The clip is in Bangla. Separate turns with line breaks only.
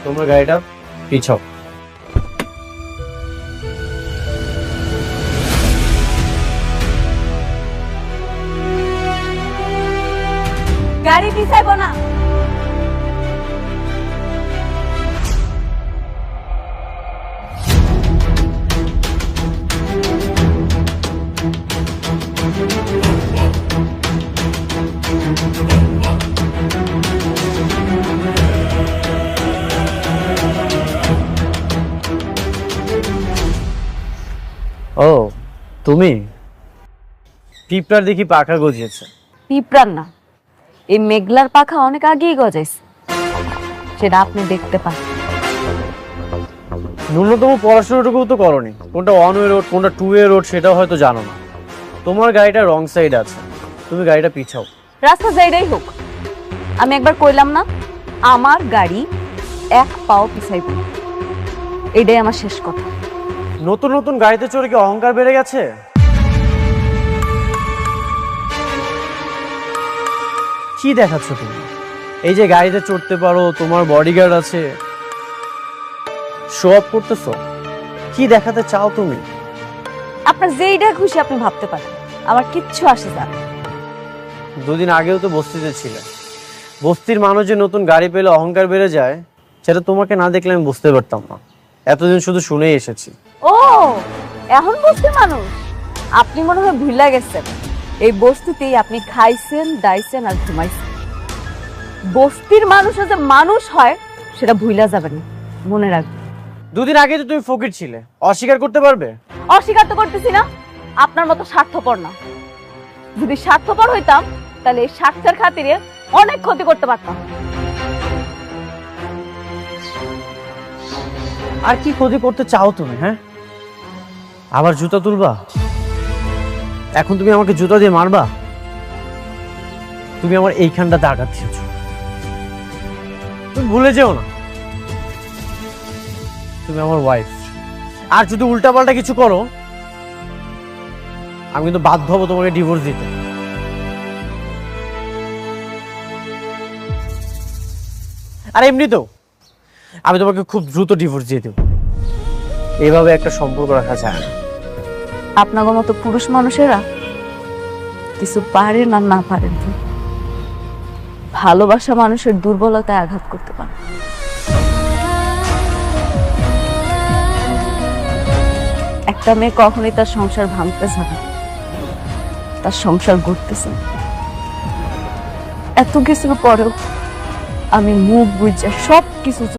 তোমার গাড়িটা পিছাও।
গাড়ি পিছাইবো না।
ও তুমি, পিঁপড়ার দেখি পাখা গজিয়েছে।
পিঁপড়ার না, এই মেঘলার পাখা অনেক আগেই গজাইছে, সেটা আপনি দেখতে পান।
ন্যূনতম পড়াশোনাটুকু তো করনি। কোনটা ওয়ান ওয়ে রোড কোনটা টু ওয়ে রোড সেটাও হয়তো জানো না। তোমার গাড়িটা রং সাইড আছে, তুমি গাড়িটা পিছাও।
রাস্তা যাইটাই হোক, আমি একবার কইলাম না আমার গাড়ি এক পাও পিছাইব না, এটাই আমার শেষ কথা।
নতুন নতুন গাড়িতে চড়ে কি অহংকার বেড়ে গেছে? কি দেখাচ্ছ তুমি? এই যে গাড়িতে চড়তে পারো, তোমার বডিগার্ড আছে, শো অফ করতেছো, কি দেখাতে চাও তুমি?
আপনার যেইটা খুশি আপনি ভাবতে পারেন, আমার কিচ্ছু আসে যায় না।
দুদিন আগেও তো বস্তিতে ছিলে। বস্তির মানুষ যে নতুন গাড়ি পেলে অহংকার বেড়ে যায়, সেটা তোমাকে না দেখলে আমি বুঝতে পারতাম না। এতদিন শুধু শুনেই এসেছি।
ও এখন বস্তির মানুষ, আপনি মনে হয় ভুলে গেছেন এই বস্তিতেই আপনি খাইছেন, দাইছেন আর ঘুমাইছেন। বস্তির মানুষও যে মানুষ হয় সেটা ভুলা যাবে না, মনে রাখবেন।
দুদিন আগে তো তুমি ফকির ছিলে, অস্বীকার করতে পারবে?
অস্বীকার তো করতেছি না, আপনার মতো স্বার্থপর না। যদি স্বার্থপর হইতাম তাহলে এই স্বার্থের খাতিরে অনেক ক্ষতি করতে পারতাম।
আর কি ক্ষতি করতে চাও তুমি? হ্যাঁ, আবার জুতা তুলবা? এখন তুমি আমাকে জুতা দিয়ে মারবা? তুমি আমার এইখানটাতে আঘাত দিয়েছো, তুমি ভুলে যেও না তুমি আমার ওয়াইফ। আর যদি উল্টাপাল্টা কিছু করো, আমি কিন্তু বাধ্য হবো তোমাকে ডিভোর্স দিতে। আর এমনিতেও আমি তোমাকে খুব দ্রুত ডিভোর্স দিয়ে দেবো। এভাবে একটা সম্পর্ক রাখা যায় না।
আপনার মতো পুরুষ মানুষেরা কিছু পারেন আর না পারেন, ভালোবাসা মানুষের দুর্বলতায় আঘাত করতে পারে। একটা মেয়ে কখনোই তার সংসার ভাঙতেছে না, তার সংসার গড়তেছে। এত কিছুর পরেও আমি মুখ বুঝে সব কিছু